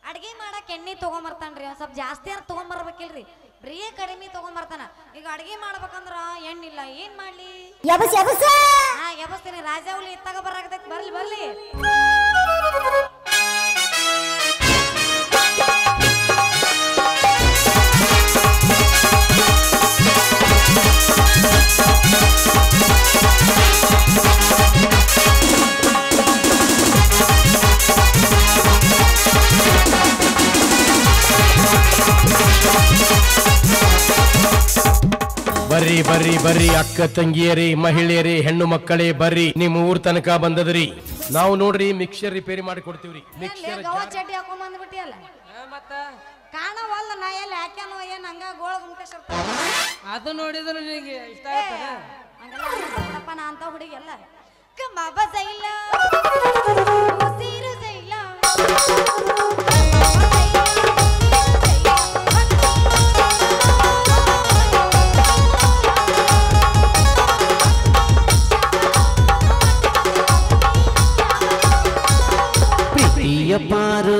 ಅಡ್ಗೆ ಮಾಡಕ್ಕೆ ಎಣ್ಣೆ ತಗೊಂಬರ್ತಾನ್ರಿ ಒಂದ್ ಸ್ವಲ್ಪ ಜಾಸ್ತಿ ಅಂತ ತಗೊಂಬರ್ಬೇಕಿಲ್ರಿ ಬರೀ ಕಡಿಮೆ ತಗೊಂಬರ್ತಾನ ಈಗ ಅಡ್ಗೆ ಮಾಡ್ಬೇಕಂದ್ರ ಎಣ್ಣಿಲ್ಲ ಏನ್ ಮಾಡ್ಲಿ ಎಬಸ್ತೀನಿ ರಾಜಾವಳಿ ಇತ್ತಾಗ ಬರಾಕತೈತಿ ಬರ್ಲಿ ಬರ್ಲಿ ಬರ್ರಿ ಬರ್ರಿ ಬರ್ರಿ ಅಕ್ಕ ತಂಗಿಯರಿ ಮಹಿಳೆಯರಿ ಹೆಣ್ಣು ಮಕ್ಕಳೇ ಬರ್ರಿ ನಿಮ್ ಊರ್ ತನಕ ಬಂದದ್ರಿ ನಾವು ನೋಡ್ರಿ ಮಿಕ್ಸರ್ ರಿಪೇರಿ ಮಾಡಿ ಕೊಡ್ತೀವ್ರಿ ಮಿಕ್ಸರ್ ಚಡ್ಡಿ ಹಾಕೊಂಡ್ ಬಂದ್ಬಿಟ್ಟಿಯಲ್ಲ ಮತ್ತ ಕಾಣವಲ್ಲ ನಾ ಎಲ್ಲಿ ಹಾಕ್ಯಾನೋ ಏನ್ ಹಂಗ ಗೋಳ ಗುಂಕೇಶ್ವರ ಅದು ನೋಡಿದ್ರೆ ನಿನಗೆ ಇಷ್ಟ ಆಯ್ತದ ಹಂಗಲ್ಲ ನಾ ಅಂತ ಹುಡುಗಿ ಅಲ್ಲ ಕಮ್ಮವ ಜೈಲ ಉಸಿರು ಜೈಲ ಪಾರು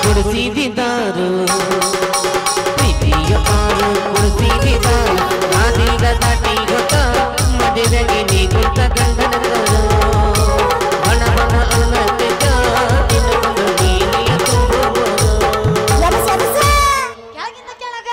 ಕುಡಿಸಿದಾರು ಪ್ರೀತಿಯ ಪಾರು ಕುಡಿಸಿದಾರು ಆದಿದ ದಾಟಿ ಗೊತ್ತ ಮದುವೆಗೆ ನೀ ಗೊತ್ತ ಗಂಡನಗರು ಬಣ ಬಣ ಅನ್ನತಿದ್ದ ನಿನ್ನಗೊಂದು ನೀಲಿಯ ತುಂಬುವುದು ಕೆಳಗಿಂದ ಕೆಳಗ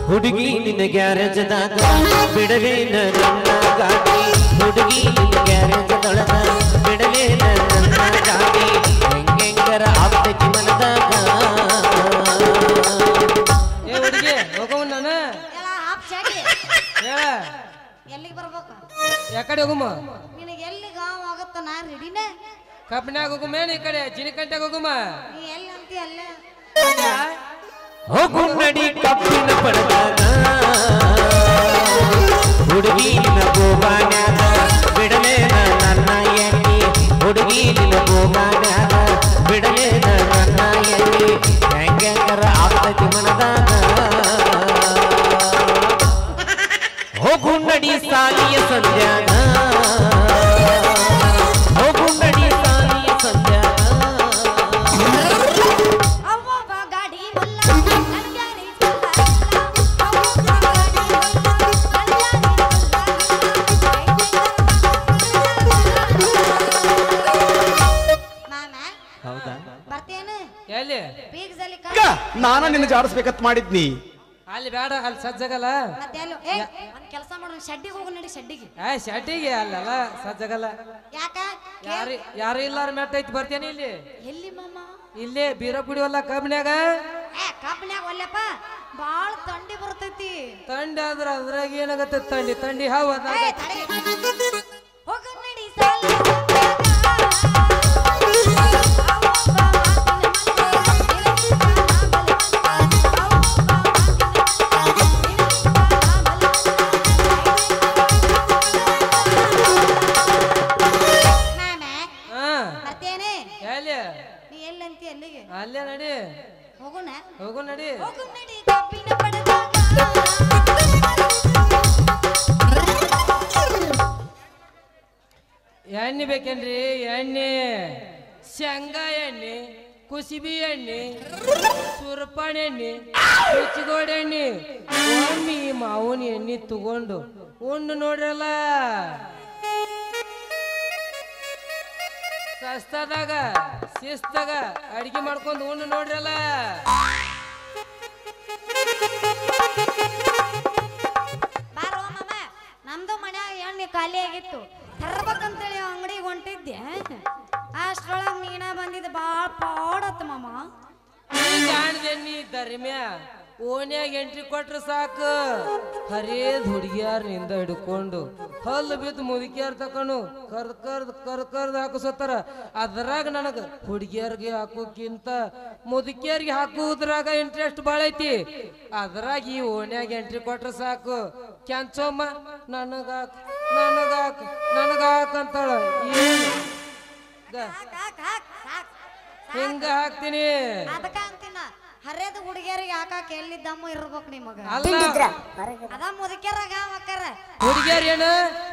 ಹುಡುಗಿ ನಿನ್ನ ಗ್ಯಾರೇಜದಾಗ ಬಿಡಲೇ ನನ್ನ ಗಾಡಿ ಹುಡುಗಿ ನಿನ್ನ ಗ್ಯಾರೇಜದೊಳಗ ಬಿಡಲೇ ನನ್ನ ಗಾಡಿ ಹೆಂಗೆಂಗರ ಆಗ್ತೈತಿ ಮನದಾಗ ಏ ಹುಡುಗಿ ಹೋಗವ ನಾನು ಎಲ್ಲಿಗೆ ಬರ್ಬೇಕು ಯಾಕಡೆ ಹೋಗುಮ ನಿನಗೆ ಎಲ್ಲಿಗೆ ಆಗುತ್ತ ನಾ ರೆಡಿನೇ ಕಬ್ಬಿನಾಗ ಹೋಗುಮ ಈ ಕಡೆ ಜಿನಿಕಂಟೆಗೆ ಹೋಗುಮ ನೀ ಎಲ್ಲಿ ಅಂತೀಯ ಅಲ್ಲ ಹೋಗು ನಡಿ ಕಬ್ಬಿನ ಪಡದಾಗ ಹುಡುಗಿ ನಿನ್ನ ಗೋಬಾನ್ಯಾಗ ಬಿಡಲೇ ನನ್ನ ಎಣ್ಣಿ ಹುಡುಗಿ ನಿನ್ನ ಗೋಬಾನ್ಯಾಗ ಬಿಡಲೇ ನನ್ನ ಎಣ್ಣಿ ಹೆಂಗೆಂಗರ ಆಗ್ತೈತಿ ಮನದಾಗ ಹೋಗು ನಡಿ ಸಾಲಿಯ ಸಂಧ್ಯಾಗ ಹೋಗು ನಡಿ ಸಾಲಿಯ ಸಂಧ್ಯಾಗ ಎಲ್ಲಿ ನಾನ ನಿನ್ನ ಜಾಡಿಸ್ಬೇಕಂತ ಮಾಡಿದ್ನಿ ಅಲ್ಲಿ ಬೇಡ ಅಲ್ಲಿ ಸಜ್ಜಗಲ್ಲ ಒಂದ್ ಕೆಲಸ ಮಾಡೋಣ ಶೆಡ್ಡಿಗೆ ಹೋಗು ನಡಿ ಶೆಡ್ಡಿಗೆ ಶೆಟ್ಟಿಗೆ ಅಲ್ಲಲ್ಲ ಸಜ್ಜಗಲ್ಲ ಯಾಕ ಯಾರು ಇಲ್ಲಾರ ಮೆಟ್ಟ ಐತಿ ಬರ್ತೇನೆ ಇಲ್ಲಿ ಎಲ್ಲಿ ಮಾಮ ಇಲ್ಲೇ ಬೀರ ಕುಡಿವಲ್ಲ ಕಬ್ಬಿನ್ಯಾಗ ಕಬ್ಬಿನ್ಯಾಗ ಒಲ್ಲಪ್ಪ ಬಾಳ ತಂಡಿ ಬರ್ತೈತಿ ತಂಡಿ ಆದ್ರ ಅದ್ರಾಗ ಏನಾಗತ್ತೆ ತಂಡಿ ತಂಡಿ ಹಾವು ಹೋಗ ನಡಿ ಸಾಲ ಅಲ್ಲೇ ನಡಿ ಹೋಗೋಣ ಹೋಗು ನಡಿ ಕಬ್ಬಿನ ಪಡೆದಾಗ ಎಣ್ಣೆ ಬೇಕೇನ್ರಿ ಎಣ್ಣೆ ಶೇಂಗಾ ಎಣ್ಣೆ ಕುಸಿಬಿ ಎಣ್ಣೆ ಸುರಪಾಣಿ ಎಣ್ಣೆ ರುಚಿಗೋಡ ಎಣ್ಣೆ ಒಮ್ಮಿ ಮಾವನ ಎಣ್ಣೆ ತಗೊಂಡು ಉಂಡು ನೋಡ್ರಲ್ಲ ಸಸ್ತಾದಾಗ ಶಿಸ್ತಾಗ ಅಡಿಗೆ ಮಾಡ್ಕೊಂಡು ಉಂಡು ನೋಡ್ರಲ್ಲ ಬಾರೋ ಮಾಮ ನಮ್ದು ಮನ್ಯಾಗ ಎಣ್ಣೆ ಖಾಲಿ ಆಗಿತ್ತು ತರ್ಬೇಕಂತೇಳಿ ಅಂಗಡಿಗೆ ಹೊಂಟಿದ್ದೆ ಅಷ್ಟ್ರೊಳಗ ನೀನ ಬಂದಿದ್ದ ಬಾಳ ಪಾಡತ್ತ ಮಾಮ ಜಾಣದೆ ನೀ ಧರ್ಮ್ಯ ಓನ್ಯಾಗ ಎಂಟ್ರಿ ಕೊಟ್ರೆ ಸಾಕು ಹರೇದ್ ಹುಡುಗಿಯಾರ್ನಿಂದ ಹಿಡ್ಕೊಂಡು ಹಲ್ಲು ಬಿದ್ದು ಮುದುಕಿಯಾರ್ ತಕೊಂಡು ಕರ್ದ್ ಹಾಕಿಸತ್ತಾರ. ಅದ್ರಾಗ ನನಗ ಹುಡುಗಿಯರ್ಗೆ ಹಾಕೋಕ್ಕಿಂತ ಮುದುಕಿಯರ್ಗೆ ಹಾಕುವುದ್ರಾಗ ಇಂಟ್ರೆಸ್ಟ್ ಭಾಳ ಐತಿ. ಅದ್ರಾಗ ಈ ಓನ್ಯಾಗ ಎಂಟ್ರಿ ಕೊಟ್ರೆ ಸಾಕು ಕ್ಯಾಂಚೋಮ್ಮ ನನಗಾಕ್ ಅಂತಾಳ. ಏನು ಹಿಂಗ ಹಾಕ್ತೀನಿ. ಅದಕ್ಕ ಅಂತೀನ ಹರೇದ ಹುಡುಗಿಯರಿಗೆ ಹಾಕಾಕ ಎಲ್ಲಿ ದಮ್ಮು ಇರ್ಬೇಕು ನಿಮಗ. ಅದ ಮುದುಕ್ಯಾರಾಗ ಮಕ್ಕರ ಹುಡುಗಿಯರ್ ಏನ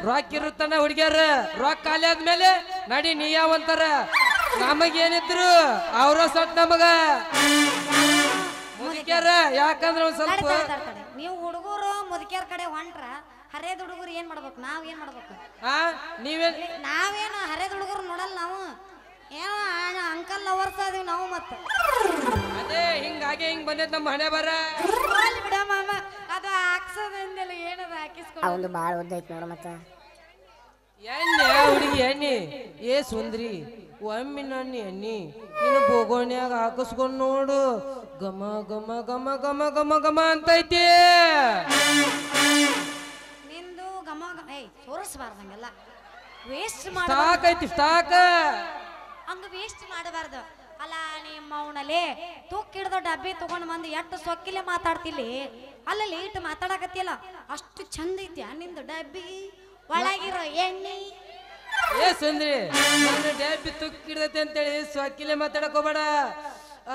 ರೊಕ್ಕ ಇರುತ್ತಾನ. ಹುಡುಗಿಯರ ರೊಕ್ಕ ಖಾಲಿ ಆದ್ಮೇಲೆ ನಡಿ ನೀ ಯಾವಂತಾರ. ನಮಗೇನಿದ್ರು ಅವ್ರ ಸಟ್ ನಮಗ ಮುದುಕ್ಯಾರ. ಯಾಕಂದ್ರ ಒಂದ್ ಸ್ವಲ್ಪ ನೀವು ಹುಡುಗರು ಮುದುಕ್ಯಾರ ಕಡೆ ಹೊಂಟ್ರ ಹರೇದ ಹುಡುಗರು ಏನ್ ಮಾಡ್ಬೇಕು? ನಾವ್ ಏನ್ ಮಾಡ್ಬೇಕು? ನಾವೇನು ಹರೇದ ಹುಡುಗರು ನೋಡಲ್ಲ. ನಾವು ಏನೋ ಅಂಕಲ್ ಲವರ್ಸ್ ಅದೀವಿ ನಾವು. ಮತ್ತ ಅದೇ ಹಿಂಗಾಗೆ ಹಿಂಗ್ ಬಂದೈತ್ ನಮ್ಮ ಹಣೆ ಬರ. ಬಿಡ ಮಾಮ, ಅದು ಹಾಕ್ಸೋದ್ರಿಂದೆಲ್ಲ ಏನದ ಹಾಕಿಸ್ಕೊಂಡು ಬಾಳ ಓದೈತಿ ನೋಡ. ಮತ್ತ ಎಣ್ಣೆ ಹುಡುಗಿ ಎಣ್ಣಿ ಏ ಸುಂದ್ರಿ ಒಮ್ಮೆ ನನ್ನ ಎಣ್ಣಿ ನೀನು ಬೋಗೋಣ್ಯಾಗ ಹಾಕಿಸ್ಕೊಂಡ್ ನೋಡು. ಗಮ ಗಮ ಗಮ ಗಮ ಗಮ ಗಮ ಅಂತೈತಿ. ನಿಂದು ಗಮ ತೋರಿಸ್ಬಾರ್ದಂಗೆಲ್ಲ ವೇಸ್ಟ್ ಮಾಡ. ಸ್ಟಾಕ್ ಐತಿ ಸ್ಟಾಕ್. ಹಂಗ ವೇಸ್ಟ್ ಮಾಡಬಾರ್ದು. ಅಲ್ಲ ನಿಮ್ಮ ಅವನಲ್ಲಿ ತೂಕ್ ಹಿಡ್ದ ಡಬ್ಬಿ ತಗೊಂಡ್ ಬಂದು ಎಷ್ಟು ಸೊಕ್ಕಿಲೆ ಮಾತಾಡ್ತಿಲ್ಲಿ. ಅಲ್ಲಲ್ಲಿ ಇಟ್ಟು ಮಾತಾಡಕತ್ತಿಲ್ಲ. ಅಷ್ಟು ಚಂದ ಐತಿ ನಿಂದು ಡಬ್ಬಿ ಒಳಗಿರೋ ಎಣ್ಣೆ. ಏ ಸುಂದ್ರಿ ನನ್ನ ಡಬ್ಬಿ ತುಕ್ ಹಿಡ್ದೈತಿ ಅಂತೇಳಿ ಸೊಕ್ಕಿಲೆ ಮಾತಾಡಕ್ ಹೋಗ್ಬೇಡ.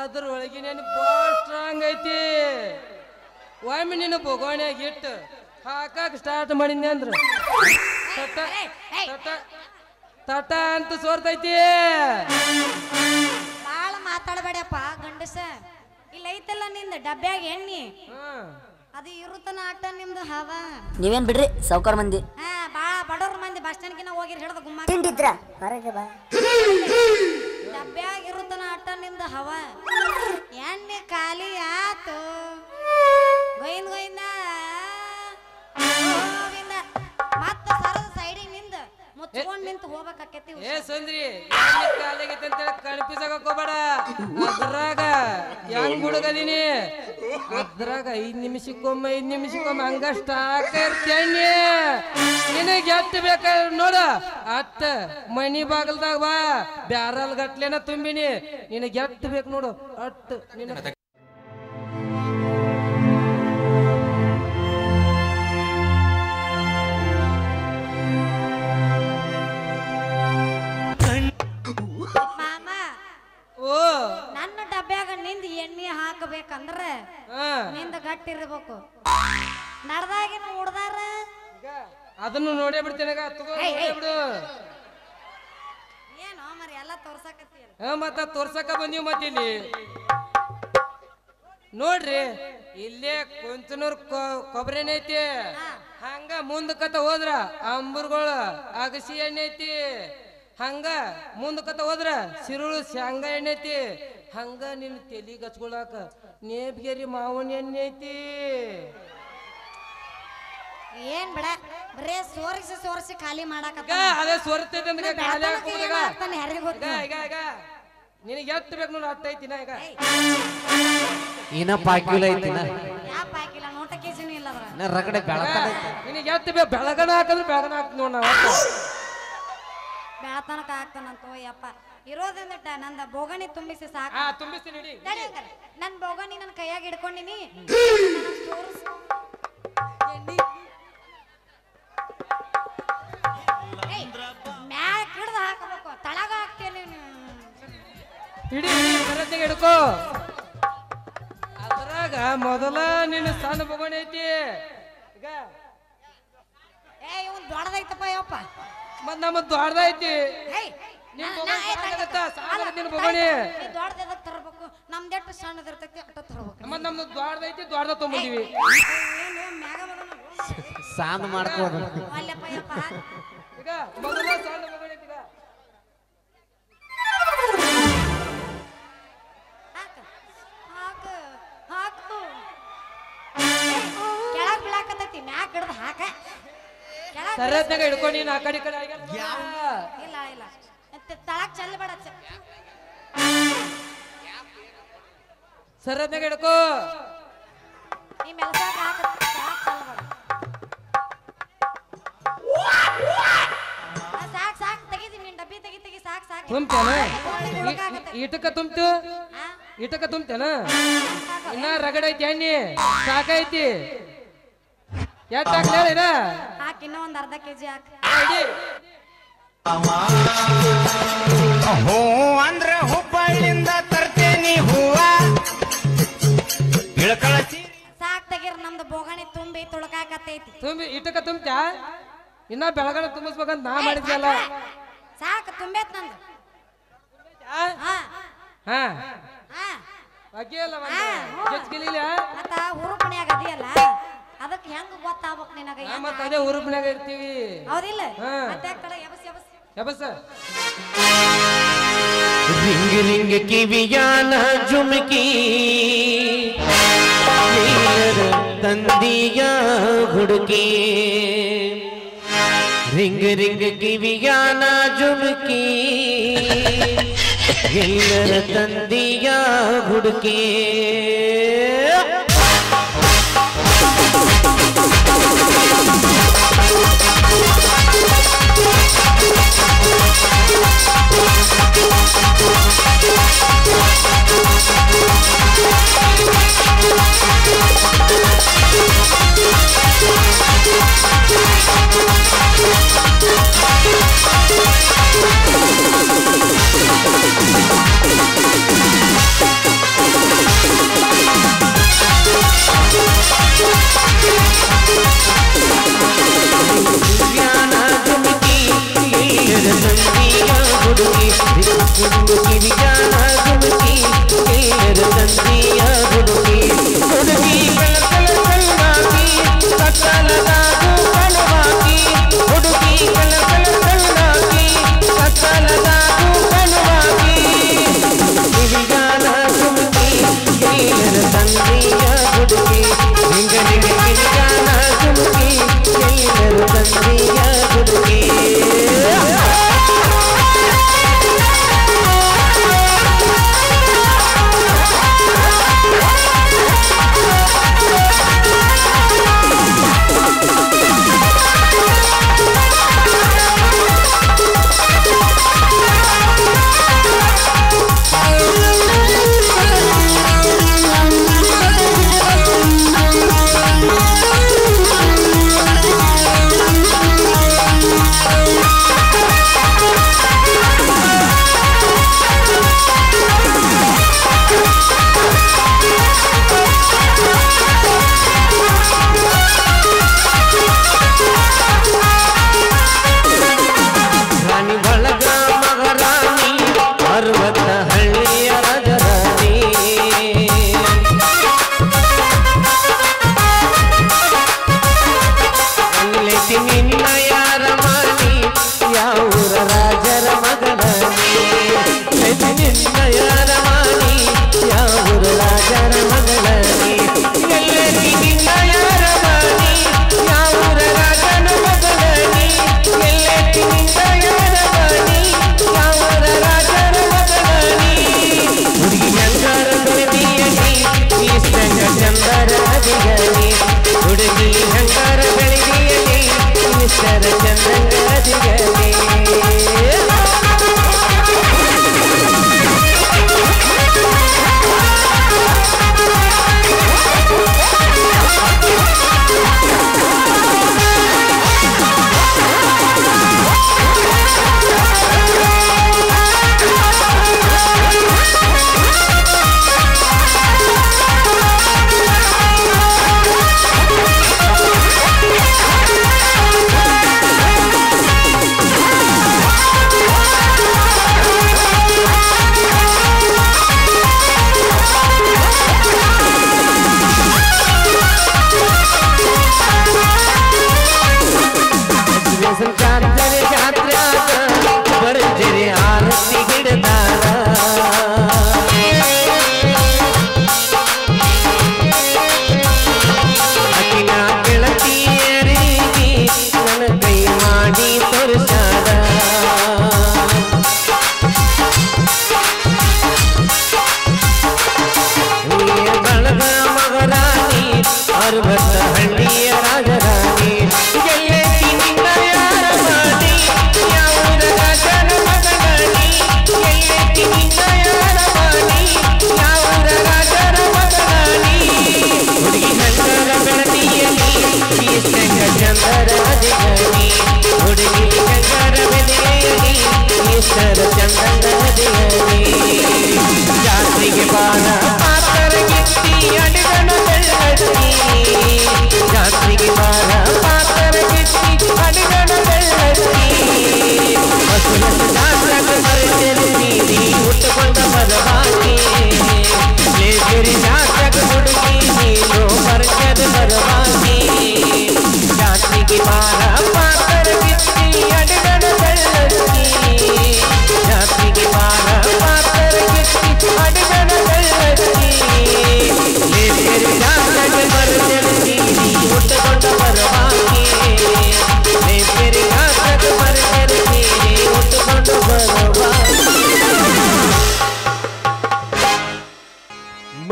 ಅದ್ರ ಒಳಗಿನ ಬಾಳ ಸ್ಟ್ರಾಂಗ್ ಐತಿ. ಒಮ್ಮೆ ನೀನು ಬೋಗೋಣ್ಯಾಗ ಇಟ್ಟು ಹಾಕಾಕ ಸ್ಟಾರ್ಟ್ ಮಾಡಿದ್ನಿ ಅಂದ್ರ ತಟ ಅಂತ ಸೋರ್ತೈತಿ. ಬಾಳ ಮಾತಾಡಬೇಡಪ್ಪ ಗಂಡಸ. ಇಲ್ಲ ಐತಲ್ಲ ನಿಂದ ಡಬ್ಬ್ಯಾಗ ಎಣ್ಣಿ ಅದು ಇರುತ್ತನ ಆಟ ನಿಮ್ದು ಹವ. ನೀವೇನ್ ಬಿಡ್ರಿ ಸೌಕರ್ ಮಂದಿ. ಬಾಳ ಬಡವ್ರ ಮಂದಿ ಬಸ್ ಸ್ಟ್ಯಾಂಡ್ಗಿನ ಹೋಗಿರ್ ಹಿಡ್ದ ಗುಮ್ಮ ತಿಂಡಿದ್ರ ಹೊರಗೆ ಬಾ. ಡಬ್ಬ್ಯಾಗ ಇರುತ್ತನ ಆಟ ನಿಮ್ದು ಹವ. ಎಣ್ಣೆ ಖಾಲಿ ಆತು ಗೋಯಿಂದ ಗೋಯಿಂದ ಮತ್ತ ಸರದ ಸೈಡಿಗೆ ನಿಂದ ಮುಚ್ಕೊಂಡ್ ನಿಂತು ಹೋಗ್ಬೇಕಾಕೈತಿ. ಏ ಸುಂದ್ರಿ ಕಾಲಾಗೈತಿ ಅಂತೇಳಿ ಕಣ್ಪಿಸ್ ಆಗಕ್ ಹೋಗ್ಬೇಡ. ಅದ್ರಾಗ ಹೆಂಗ್ ಹುಡುಗದೀನಿ ಅದ್ರಾಗ 5 ನಿಮಿಷಕ್ಕೊಮ್ಮೆ ಹಂಗ ಸ್ಟಾಕ್ ಇರ್ತೇನಿ. ನಿನಗೆ ಎಟ್ಟು ಬೇಕ ನೋಡ ಅಟ್ಟ ಮನಿ ಬಾಗಲ್ದಾಗ ಬಾ. ಬ್ಯಾರಲ್ ಗಟ್ಲೆನ ತುಂಬಿನಿ. ನಿನಗೆ ಎಟ್ಟು ಬೇಕು ನೋಡು ಅಟ್ಟು ನಿನ ನನ್ನ ಡಬ್ಬ್ಯಾಗ ನಿಂದ ಎಣ್ಣೆ ಹಾಕಬೇಕಂದ್ರ ನಿಂದ ಗಟ್ಟಿರ್ಬೇಕು. ನಡ್ದಾಗಿನ ಉಡ್ದಾರ ಅದನ್ನು ನೋಡೇ ಬಿಡ್ತೇನೆ. ಬಿಡು ಏನೋ ಮರಿ ಎಲ್ಲ ತೋರ್ಸಕತ್ತಿ. ಮತ್ತ ತೋರ್ಸಕ ಬಂದೀವಿ. ಮತ್ತಿಲ್ಲಿ ನೋಡ್ರಿ ಇಲ್ಲೇ ಕುಂಚನೂರ್ ಕೊಬ್ಬರಿನ ಐತಿ. ಹಂಗ ಮುಂದಕತ್ತ ಹೋದ್ರ ಅಂಬರ್ಗಳು ಅಗಸಿ ಎಣ್ಣೆ ಐತಿ. ಹಂಗ ಮುಂದಕತ್ತ ಹೋದ್ರ ಸಿರುಳು ಶೇಂಗಾ ಎಣ್ಣೆ ಐತಿ. ಹಂಗ ನಿನ್ನ ತಲಿ ಗಚ್ಕೊಳಕ ನೇಬ್ಗೆರಿ ಮಾವನ ಎಣ್ಣೆ ಐತಿ. ಏನ್ ಬಿಡ ಬರೇ ಸೋರಿಸಿ ಖಾಲಿ ಮಾಡಾಕ ಅದೇ ಸೋರ್ತೈತಿ ಅಂತ ಖಾಲಿ ಈಗ ನಿನಗೆ ಎಷ್ಟು ಬೇಕು ನೋಡಿ ಅಟ್ಟ ಐತಿನ. ಈಗ ಇನ್ನ ಪಾಕಿಲ ಐತಿನ ಯಾಪ ಹಾಕಿಲ್ಲ ನೋಟ ಕೇಸಿನೂ ಇಲ್ಲ ಅದ್ರ. ಇನ್ನ ರಗಡೆ ಬೆಳತನ ನಿನಗೆ ಎಷ್ಟು ಬೇಕು ಬೆಳಗನ ಹಾಕಂದ್ರೆ ಬೆಳಗನ ಹಾಕ್ತಿ ನೋಡ್ ನಾವು. ಬೆಳತನಕ ಹಾಕ್ತಾನಂತ ಯಪ್ಪ. ಇರೋದ್ರಿಂದ ನಂದ ಬೋಗಣಿ ತುಂಬಿಸಿ ಸಾಕು. ತುಂಬಿಸ್ತೀನಿ ಇಡಿ. ನನ್ ಬೋಗಣಿ ನನ್ನ ಕೈಯಾಗ ಹಿಡ್ಕೊಂಡಿನಿ. ಮ್ಯಾಕ್ ಹಿಡ್ದು ಹಾಕಬೇಕು. ತಳಗ ಹಾಕ್ತೇನೆ ಇಡಿ ಕರೆಕ್ಟಾಗಿ ಹಿಡ್ಕೋ. ಅದ್ರಾಗ ಮೊದಲ ನಿನ್ನ ಸಣ್ಣ ಬೋಗಣಿ ಐತಿ. ಈಗ ಇವನ್ ದೊಡ್ಡದೈತಪ್ಪ ಯಪ್ಪ. ಮತ್ ನಮ್ಮ ದೊಡ್ಡದೈತಿ. ದೊಡ್ಡದಕ್ಕೆ ತರಬೇಕು. ನಮ್ದೆಟ್ಟು ಸಣ್ಣದಿರ್ತೈತಿ ಅಟ್ಟ ತರಬೇಕು. ಮತ್ ನಮ್ದು ದೊಡ್ಡದೈತಿ ದೊಡ್ಡದ ತೊಗೊಂಡಿವಿ. ಸಾಂದ್ ಮಾಡ್ಕೋದು. ಅಲ್ಲಪ್ಪ ಯಪ್ಪ ಈಗ ಮೊದಲ ಸಣ್ಣ ಬೋಗಣಿ ಐತಿ. ಹಾಕು ಹಾಕು ಕೆಳಗ್ ಬೀಳಾಕತೈತಿ. ಮ್ಯಾಕ್ ಹಿಡ್ದು ಹಾಕ. ಸರತ್ನಾಗ ಹಿಡ್ಕೊಂಡು ನೀನು ಆ ಕಡೆ ಈ ಕಡೆ ಇಲ್ಲ ಇಲ್ಲ ತಳಕ್ ಚೆಲ್ಲಬೇಡ. ಸರತ್ನಾಗ ಹಿಡ್ಕೋ. ತುಂಬ್ತೇನ ಹುಡುಕಾಕತ್ತೈತಿ. ಇಟಕ ತುಂಬ್ತು ಆ? ಇಟಕ ತುಂಬ್ತೇನ ಇನ್ನ ರಗಡ ಐತಿ ಎಣ್ಣಿ ಸಾಕೈತಿ ಎಷ್ಟ್ ಹಾಕ್ಲೇನ ಹಾಕ್ ಇನ್ನೂ ಒಂದ್ ಅರ್ಧ ಕೆಜಿ ಹಾಕ್. ಹೂ ಅಂದ್ರ ಹುಬ್ಬಳ್ಳಿಂದ ತರ್ತೇನಿ ಹೂವ ಇಳಕಳ ಸಾಕ್ ತೆಗೀರ್, ನಮ್ದು ಬೋಗಣಿ ತುಂಬಿ ತುಳುಕಾಕತ್ತೈತಿ. ತುಂಬಿ ಇಟಕ ತುಂಬ್ತ್ಯಾ ಇನ್ನ ಬೆಳಗಡೆ ತುಂಬಿಸ್ಬೇಕಂತ ನಾ ಮಾಡಿದ್ಯಲ್ಲ ಸಾಕ್ ತುಂಬೈತ್ ನಂದು. ಆ? ಹಾ ಹಾ ಹಾ ಅಗ್ಗಿಯಲ್ಲ ಹಾ. ಗೆಜ್ಗಿಲಿಲ್ಲ ಮತ್ತ ಹುರುಪಣಿಯಾಗ ಅದಿಯಲ್ಲ ಅದಕ್ಕೆ ಹೆಂಗ್ ಗೊತ್ತಾಗ್ಬೇಕು ನಿನಗ? ಹೆಂಗ್ ಮತ್ತ ಅದೇ ಹುರುಪ್ನ್ಯಾಗ ಇರ್ತೀವಿ ಹೌದಿಲ್ಲ? ಹಾ. ಮತ್ತೆ ಕಡೆ ಎಬಸ್ ಎಬಸ್ ಯಬಸ ರಿಂಗ್ ರಿಂಗ್ ಕಿವಿಯಾನ ಜುಮ್ಕಿ ನೀರ ತಂದಿಯ ಹುಡುಕಿ ರಿಂಗ್ ರಿಂಗ್ ಕಿವಿಯಾನ ಜುಮ್ಕಿ ಎಲ್ಲರ ತಂದಿಯ ಹುಡುಕಿ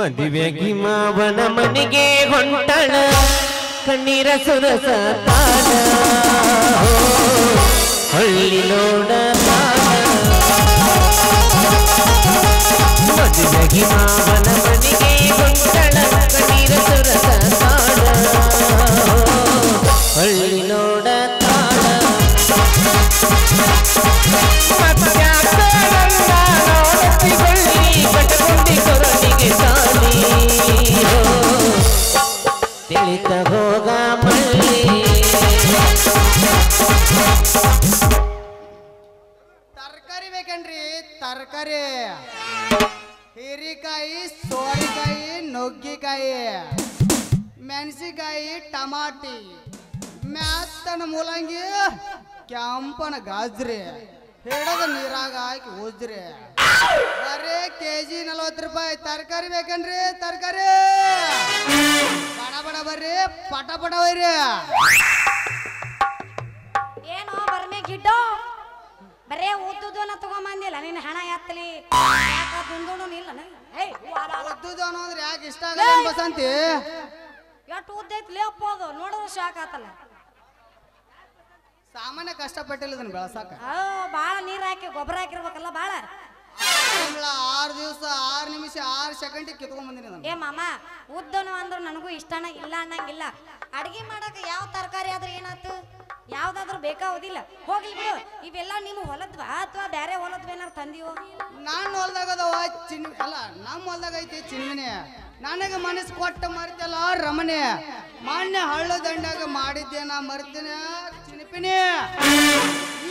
ಮದುವೆಗಿ ಮಾವನ ಮನೆಗೆ ಹೊಂಟಳ ಕಣ್ಣೀರ ಸುರಸ ತಾಳ ಹಳ್ಳಿ ನೋಡ ಮದುವೆಗಿ ಮಾವನ ಮನೆಗೆ ಹೊಂಟಳ ಕಣ್ಣೀರ ಸುರಸ ತಾಳ ಹಳ್ಳಿ ನೋಡ ತಾಳ ತಿಳಿತ ಹೋಗ ಮಳ್ಳಿ ತರಕಾರಿ ಬೇಕೇನ್ರಿ ತರಕಾರಿ ಹೀರಿಕಾಯಿ ಸೋರೆಕಾಯಿ ನುಗ್ಗಿಕಾಯಿ ಮೆಣಸಿಕಾಯಿ ಟಮಾಟಿ ಮ್ಯಾತ್ತನ ಮೂಲಂಗಿ ಕೆಂಪನ ಗಾಜ್ರಿ ಹಿಡದ ನೀರಾಗ ಹಾಕಿ ಉಜ್ರಿ ಬರೀ ಕೆಜಿ 40 ರೂಪಾಯಿ ತರಕಾರಿ ಬೇಕೇನ್ರಿ ತರಕಾರಿ ಬಡ ಬಡ ಬರ್ರಿ ಪಟ ಪಟ ಒಯ್ರಿ ಏನೋ ಬರ್ಮೆ ಗಿಡ್ಡು ಬರೇ ಉದ್ದುದನ ತಗೊಂಬಂದಿಲ್ಲ ನಿನ್ನ ಹಣ ಎತ್ತಲಿ ಇಲ್ಲ ಉದ್ದುದು ಅನ್ನೋದ್ರೆ ಯಾಕೆ ಇಷ್ಟ ಆಗಲ್ಲ ಬಸಂತಿ ಎಷ್ಟು ಉದ್ದ ಐತ್ಲಿ ಅಪ್ಪ ಅದು ನೋಡಿದ್ರೆ ಶಾಕ್ ಆತಲ್ಲ ಸಾಮಾನ್ಯ ಕಷ್ಟಪಟ್ಟಿಲ್ಲ ಇದನ್ನ ಬೆಳಸಾಕ ಬಾಳ ನೀರ್ ಹಾಕಿ ಗೊಬ್ಬರ ಹಾಕಿರ್ಬೇಕಲ್ಲ ಬಾಳ 6 ದಿವಸ 6 ನಿಮಿಷ 6 ಸೆಕೆಂಡ್ ಕಿತ್ಕೊಂಡ್ ಬಂದಿನಿ ಏ ಮಾಮ ಉದ್ದನು ಅಂದ್ರು ನನಗೂ ಇಷ್ಟನ ಇಲ್ಲ ಅನ್ನಂಗಿಲ್ಲ ಅಡಿಗೆ ಮಾಡಕ ಯಾವ ತರಕಾರಿ ಆದ್ರೆ ಏನಾಯ್ತು ಯಾವ್ದಾದ್ರು ಬೇಕಾಗೋದಿಲ್ಲ ಹೋಗ್ಲಿ ಬಿಡು ಇವೆಲ್ಲ ನೀವು ಹೊಲದ್ವಾ ಅಥವಾ ಬೇರೆ ಹೊಲದ್ವ ಏನಾರು ತಂದಿವೋ ನಾನು ಹೊಲ್ದಾಗದವ ಚಿನ್ನಿ ಅಲ್ಲ ನಮ್ಮ ಹೊಲ್ದಾಗ ಐತಿ ಚಿನ್ನಿನಿ ನನಗೆ ಮನಸ್ಸು ಕೊಟ್ಟ ಮರ್ತಲ್ಲ ರಮಣಿ ಮಾನ್ಯ ಹಳ್ಳ ದಂಡಾಗ ಮಾಡಿದ್ದೆ ನಾ ಮರ್ತೀನಿ ಚಿನಿಪಿನಿ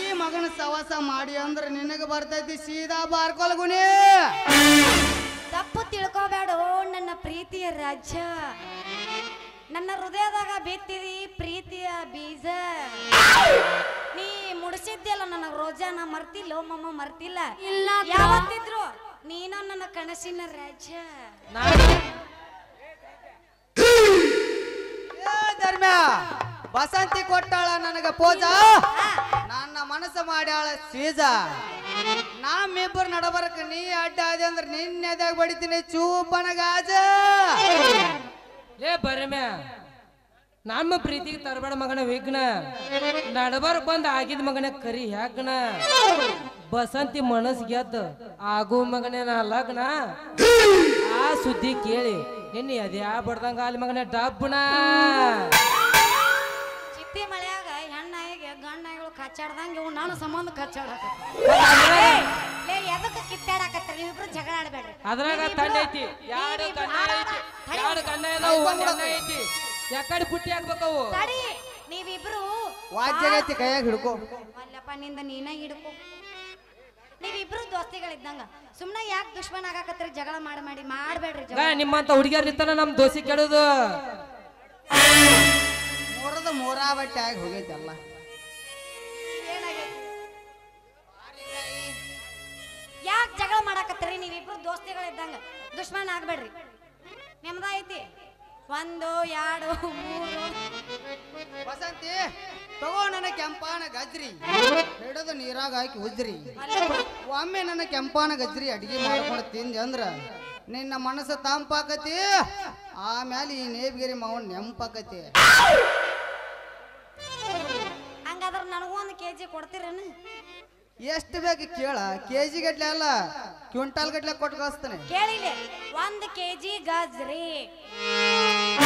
ಈ ಮಗನ ಸವಾಸ ಮಾಡಿ ಅಂದ್ರೆ ನಿನಗೆ ಬರ್ತೈತಿ ಸೀದಾ ಬಾರ್ಕೊಲ್ಗುನಿ ತಪ್ಪು ತಿಳ್ಕೋಬೇಡ ನನ್ನ ಪ್ರೀತಿಯ ರಾಜ ನನ್ನ ಹೃದಯದಾಗ ಬಿತ್ತಿದಿ ಪ್ರೀತಿಯ ಬೀಜ ನೀ ಮುಡಿಸಿದ್ಯಲ್ಲ ನನ್ನ ರೋಜಾ ನಾ ಮರ್ತಿಲ್ಲ ಮಮ್ಮ ಮರ್ತಿಲ್ಲ ಇಲ್ಲ ಯಾವತ್ತಿದ್ರು ನೀನ ನನ್ನ ಕನಸಿನ ರಾಜ ಧರ್ಮ ಬಸಂತಿ ಕೊಟ್ಟಾಳ ನನಗ ಪೂಜ ನನ್ನ ಮನಸ್ಸು ಮಾಡ್ಯಾಳ ಸೀಜ ನಮ್ಮಿಬ್ಬರು ನಡಬರಕ ನೀ ಅಡ್ಡ ಆದ ಅಂದ್ರೆ ನಿನ್ನೆದಾಗ ಬಡಿತೀನಿ ಚೂಪನ ಗಾಜ ಏ ಬರಮ್ಯಾ ನಮ್ಮ ಪ್ರೀತಿಗೆ ತರಬೇಡ ಮಗನ ವಿಘ್ನ ನಡಬರ್ಕ್ ಬಂದ್ ಆಗಿದ್ ಮಗನ ಕರಿ ಯಾಕನ ಬಸಂತಿ ಮನಸ್ ಗೆದ್ದು ಆಗು ಮಗನೇ ನಾ ಲಗ್ನ ಆ ಸುದ್ದಿ ಕೇಳಿ ನಿನ್ನೆ ಅದ್ಯಾ ಬಡ್ದಂಗ ಅಲ್ಲಿ ಮಗನ ಡಬ್ಬನ ಚಿತ್ತಿ ಮಳೆಯಾಗ ಹೆಣ್ಣಾಯಿಗೆ ಗಣ್ಣಾಯಿಗಳು ಕಚ್ಚಾಡ್ದಂಗ ಇವು ನಾನು ಸಂಬಂಧ ಕಚ್ಚಾಡಕ ಎದಕ್ಕೆ ಕಿತ್ತಾಡಕತ್ತರ ನೀವಿಬ್ರು ಜಗಳ ಆಡಬೇಡ್ರಿ ಅದ್ರಾಗ ತಂಡ ಐತಿ ಎರಡು ಗಂಡ ಇದಾವು ಒಂದ್ ಹೆಣ್ಣ ಐತಿ ಯಾಕಡೆ ಪುಟ್ಟಿ ಹಾಕ್ಬೇಕವು ತಡಿ ನೀವಿಬ್ರು ವಾಜ್ಯಗೈತಿ ಕೈಯಾಗ ಹಿಡ್ಕೋ ಅಲ್ಲಪ್ಪ ನಿಂದ ನೀನ ಹಿಡ್ಕೊ ನೀವಿಬ್ರು ದೋಸ್ತಿಗಳಿದ್ದಂಗ ಸುಮ್ನೆ ಯಾಕೆ ದುಶ್ಮನ್ ಆಗಾಕತ್ರಿ ಜಗಳ ಮಾಡ್ಬೇಡ್ರಿ ನಿಮ್ಮಂತ ಹುಡುಗಿಯರ್ ಇರ್ತಾನ ನಮ್ ದೋಸಿ ಕೆಡೋದು ಮೂರದ ಮೂರಾ ಬಟ್ಟೆ ಆಗಿ ಹೋಗೈತಿ ಅಲ್ಲ ಯಾಕೆ ಜಗಳ ಮಾಡಾಕತ್ತೀರಿ ನೀವಿಬ್ರು ದೋಸ್ತಿಗಳಿದ್ದಂಗ ದುಶ್ಮನ್ ಆಗ್ಬೇಡ್ರಿ ನಿಮ್ದ ಐತಿ 1 2 3 ಬಸಂತಿ ತಗೋ ನನ್ನ ಕೆಂಪಾನ ಗಜ್ರಿ ಹಿಡದು ನೀರಾಗ ಹಾಕಿ ಉಜ್ರಿ ಒಮ್ಮೆ ನನ್ನ ಕೆಂಪಾನ ಗಜ್ರಿ ಅಡಿಗೆ ಮಾಡ್ಕೊಂಡು ತಿಂದೆ ಅಂದ್ರ ನಿನ್ನ ಮನಸ್ಸು ತಂಪಾಕತಿ ಆಮೇಲೆ ಈ ನೇಬ್ಗಿರಿ ಮಾವನ್ ನೆಂಪಾಕತಿ ಹಂಗಾದ್ರ ನನಗೂ 1 kg ಕೊಡ್ತೀರೇನು ಎಷ್ಟು ಬೇಕು ಕೇಳ ಕೆಜಿ ಗಟ್ಲೆ ಅಲ್ಲ ಕ್ವಿಂಟಾಲ್ ಗಟ್ಲೆ ಕೊಟ್ಟು ಕಳಿಸ್ತಾನೆ ಕೇಳಿಲೆ 1 kg ಗಜ್ರಿ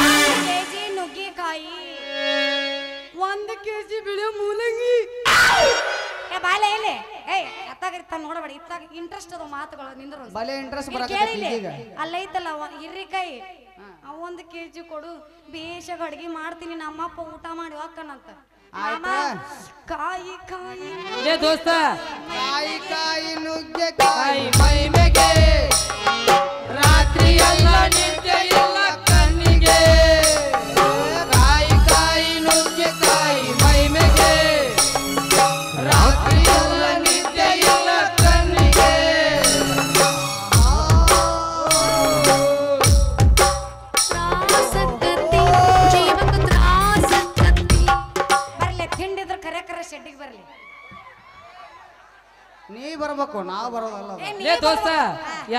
1 kg ನುಗ್ಗಿಕಾಯಿ 1 kg ಬಿಳಿ ಮೂಲಂಗಿ ಏ ಬಾಲೆ ಇಲ್ಲಿ ಏಯ್ ಅತ್ತಾಗಿರ್ತ ನೋಡಬೇಡ ಇತ್ತಾಗ ಇಂಟ್ರೆಸ್ಟ್ ಅದ ಮಾತುಗಳು ನಿಂದ್ರು ಬಲೆ ಇಂಟ್ರೆಸ್ಟ್ ಕೇಳಿಲೆ ಬರಕತ್ತಿ ಈಗ ಅಲ್ಲೈತಲ್ಲ ಹಿರಿಕಾಯಿ 1 kg ಕೊಡು ಬೇಷಾಗ ಅಡ್ಗೆ ಮಾಡ್ತೀನಿ ನಮ್ಮಪ್ಪ ಊಟ ಮಾಡಿ ಹೋಗ್ಕನಂತ ಕಾಯಿ ಕಾಯಿ ಏ ದೋಸ್ತ ಕಾಯಿ ಕಾಯಿ ನುಗ್ಗೆ ಕಾಯಿ ಮೈ ಮೇಗೆ ರಾತ್ರಿ ಎಲ್ಲ ನಿದ್ದೆ ಇಲ್ಲ ಕಣ್ಣಿಗೆ ಕಾಯಿ ಕಾಯಿ ನುಗ್ಗೆ ಕಾಯಿ ಮೈ ಮೇಗೆ ರಾತ್ರಿ ಎಲ್ಲ ನಿದ್ದೆ ಇಲ್ಲ ಕಣ್ಣಿಗೆ ಬರ್ಲಿ ತಿಂಡಿದ್ರ ಕರೆ ಕರೆ ಶೆಡ್ಡಿಗೆ ಬರ್ಲಿ ನೀ ಬರ ಬರ್ಬೇಕು ನಾವ್ ಬರೋದಲ್ಲ ಅದು. ಲೇ ದೋಸ್ತ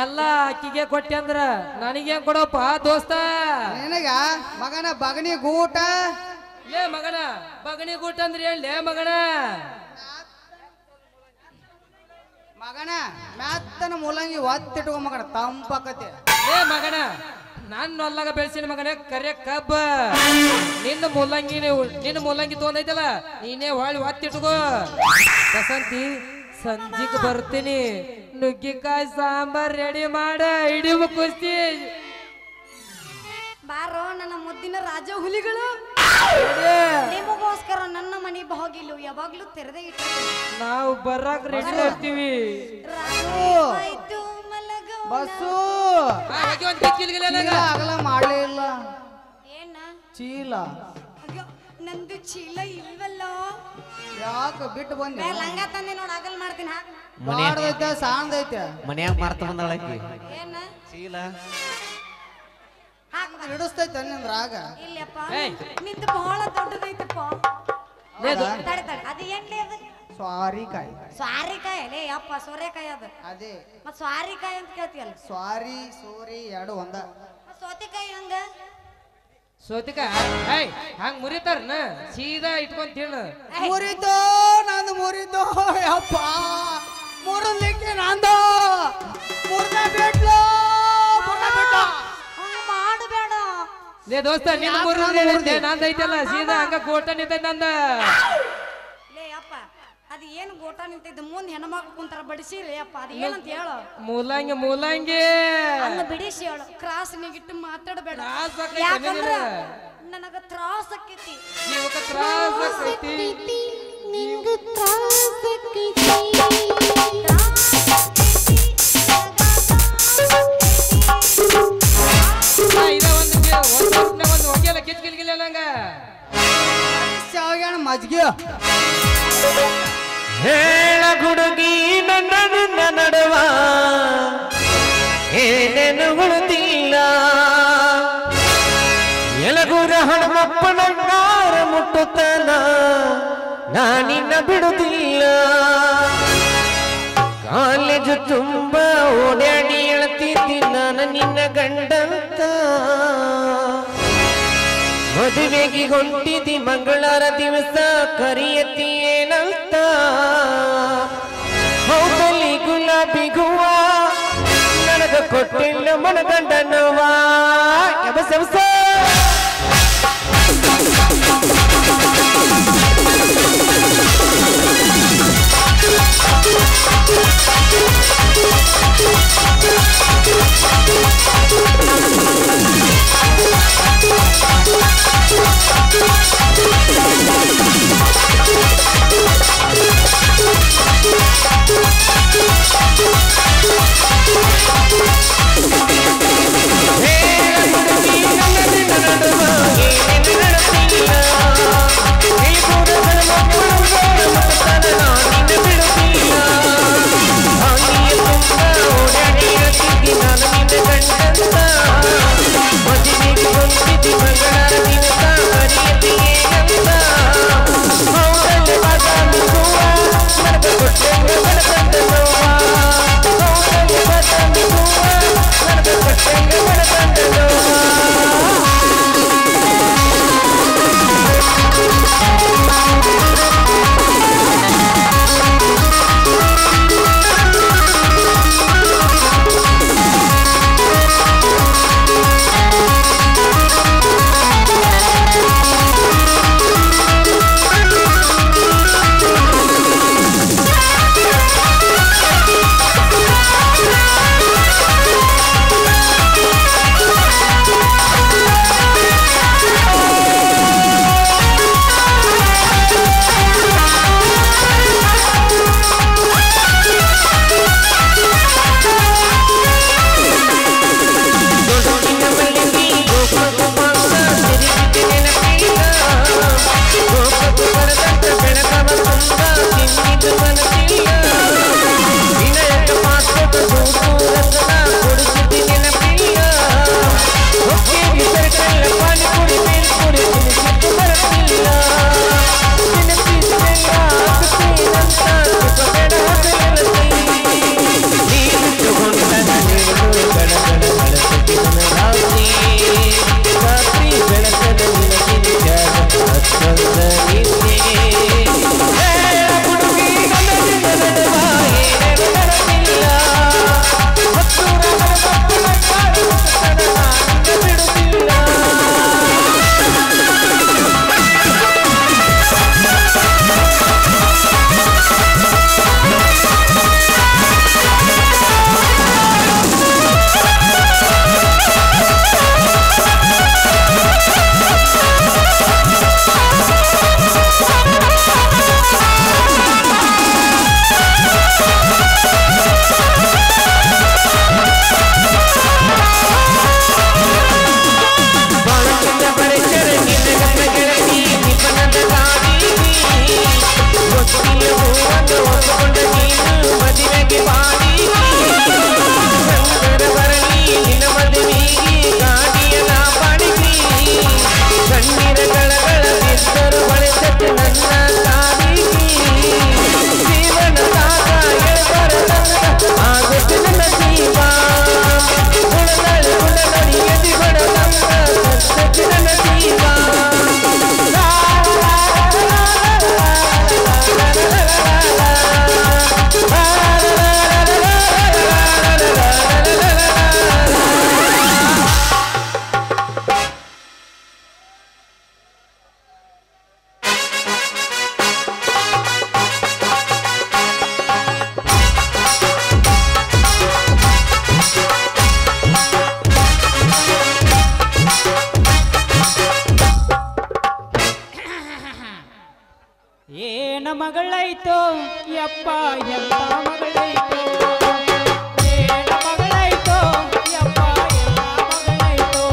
ಎಲ್ಲ ಅಕ್ಕಿಗೆ ಕೊಟ್ಟಿ ಅಂದ್ರ ನನಗೇನ್ ಕೊಡಪ್ಪ ದೋಸ್ತ ನಿನಗ ಮಗನ ಬಗನಿ ಗೂಟ ಲೇ ಮಗನ ಬಗಣಿ ಗೂಟ ಅಂದ್ರೆ ಏನ್ ಲೇ ಮಗನ ಮಗನ ಮ್ಯಾತ್ತನ ಮೂಲಂಗಿ ಒತ್ತಿಟ್ಕೊ ಮಗನ ತಂಪಕತಿ. ಲೇ ಮಗನ ನಾನು ಹೊಲ್ಲಾಗ ಬೆಳೆಸಿನ ಮಗನೇ ಕರೆ ಕಬ್ಬ ನಿನ್ನ ಮೂಲಂಗಿ ತೊಗೊಂಡೈತಲ್ಲ ನೀನೇ ಹೊಳ್ಳಿ ಒತ್ತಿಟ್ಕೋ. ಬಸಂತಿ ಸಂಜಿಗ್ ಬರ್ತೀನಿ ನುಗ್ಗಿಕಾಯಿ ಸಾಂಬಾರ್ ರೆಡಿ ಮಾಡ ಹಿಡಿಯು ಕುಸ್ತಿ. ಬಾರೋ ನನ್ನ ಮುದ್ದಿನ ರಾಜ ಹುಲಿಗಳು, ನಿಮಗೋಸ್ಕರ ನನ್ನ ಮನೆ ಬಾಗಿಲು ಯಾವಾಗ್ಲೂ ತೆರೆದೇ ಇಟ್ಟಿರ್ತೀನಿ. ನಾವು ಬರಾಕ್ ರೆಡಿ ಇರ್ತೀವಿ. ಆಯ್ತು ಮಲಗೋ ಬಸ್ಸು ಚೀಲ ಅಗಲ ಮಾಡ್ಲೇ ಇಲ್ಲ. ಏನ ಚೀಲ ಅಯ್ಯೋ ನಂದು ಚೀಲ ಇಲ್ವಲ್ಲ. ಯಾಕ ಬಿಟ್ಟು ಬಂದೆ? ಲಂಗ ತಂದೆ ನೋಡ್ ಆಗಲ್ ಮಾಡ್ತೀನಿ ಹಾಕ್. ಮಾಡ್ದೈತೆ ಸಾಂದೈತೆ ಮನ್ಯಾಗ ಮಾರ್ತ ಬಂದಳಕಿ ಏನ ಚೀಲ ಹಾಕ್ ಹಿಡಿಸ್ತೈತೆ ನಿಂದ್ರಾಗ. ಇಲ್ಲಪ್ಪ ಏಯ್. ನಿಂದು ಬಹಳ ದೊಡ್ಡದೈತಪ್ಪ. ತಡೆ ತಡೆ ಅದು ಏನ್ಲಿ ಅದು? ಸ್ವಾರಿಕಾಯಿ. ಸ್ವಾರಿಕಾಯಿ ಲೇ ಅಪ್ಪ ಸೋರೆಕಾಯಿ ಅದು. ಅದೇ ಮತ್ ಸ್ವಾರಿಕಾಯಿ ಅಂತ ಕೇಳ್ತೀಯಲ್ಲ. ಸ್ವಾರಿ ಸೋರಿ ಎರಡು ಒಂದ. ಮತ್ ಸೌತೆಕಾಯಿ ಹಂಗ ಸೋತಿಕ ಹಂಗ ಮುರಿತಾರನ ಸೀದಾ ಇಟ್ಕೊಂಡ್ ತಿನ್ನ. ಮುರಿದು ನಂದು ಮುರಿದು ಯಪ್ಪ ಮುರಿಲಿಕ್ಕೆ ನಂದು ಮುರ್ದ ಬಿಟ್ಲು ಹಂಗ ಮಾಡಬೇಡ. ಲೇ ದೋಸ್ತ ನಿನ್ನ ಮುರಿದ್ರೆ ನಂದೈತಲ್ಲ ಸೀದಾ ಹಂಗ ಗೋಟ ನಿಂತೈತೆ ನಂದ. ಲೇ ಅಪ್ಪ ಅದು ಏನು ಗೋಟ ನಿಂತಿದ್ದು ಮುಂದೆ ಹೆಣ್ಮಕ್ಳು ಕುಂತಾರ ಬಡಿಸಿರಿ ಅಪ್ಪ ಅದು ಏನಂತ ಹೇಳು. ಮೂಲಂಗಿ ಹಂಗ ಬಿಡಿಸಿ ಹೇಳು. ಕ್ರಾಸ್ ನೀಗಿಟ್ಟು ಮಾತಾಡಬೇಡ. ತ್ರಾಸ್ ಆಕೈತಿ ಯಾಕಂದ್ರ ನಿನಗ. ನನಗ ತ್ರಾಸ ಆಕೈತಿ. ಜೀವಕ್ಕ ತ್ರಾಸ ಆಕೈತಿ. ನಿಂಗ ತ್ರಾಸ ಆಕೈತಿ. ಇದ ಒಂದು ಹೊಗೆಲ್ಲ ಕಿಚ್ಕಿಲ್ಗಿಲ್ಲ ನಂಗ. ಶಾವ್ಯಾಣ ಮಜ್ಗೆ ಹೇಳ ಗುಡುಗಿ ನನ್ನ ನಿನ್ನ ನಡುವ ಏನೇನು ಉಳಿದಿಲ್ಲ ಎಲಗೂರ ಹಣಮಪ್ಪನಂಗಾರ ಮುಟ್ಟುತ್ತಾನ ನಾನಿನ್ನ ಬಿಡುದಿಲ್ಲ ಕಾಲೇಜು ತುಂಬ ಓಡಾಡಿ ಹೇಳ್ತಿದ್ದಿ ನಾನು ನಿನ್ನ ಗಂಡಂತ ಮದುವೆಗೆ ಹೊಂಟಿದಿ ಮಂಗಳವಾರ ದಿವಸ ಕರಿಯತಿ ಏನಂತ ಹೌದಲ್ಲಿ ಗುಲಾಬಿ ಹೂವ ನನಗ ಕೊಟ್ಟಿಲ್ಲ ಮನಗಂಡನವ ಎಬಸೆಬಸ ನಡುವ ಮಗಳೈತೋ ಯಪ್ಪ ಎಂತ ಮಗಳೈತೋ ಏನ ಮಗಳೈತೋ ಯಪ್ಪ ಎಂತ ಮಗಳೈತೋ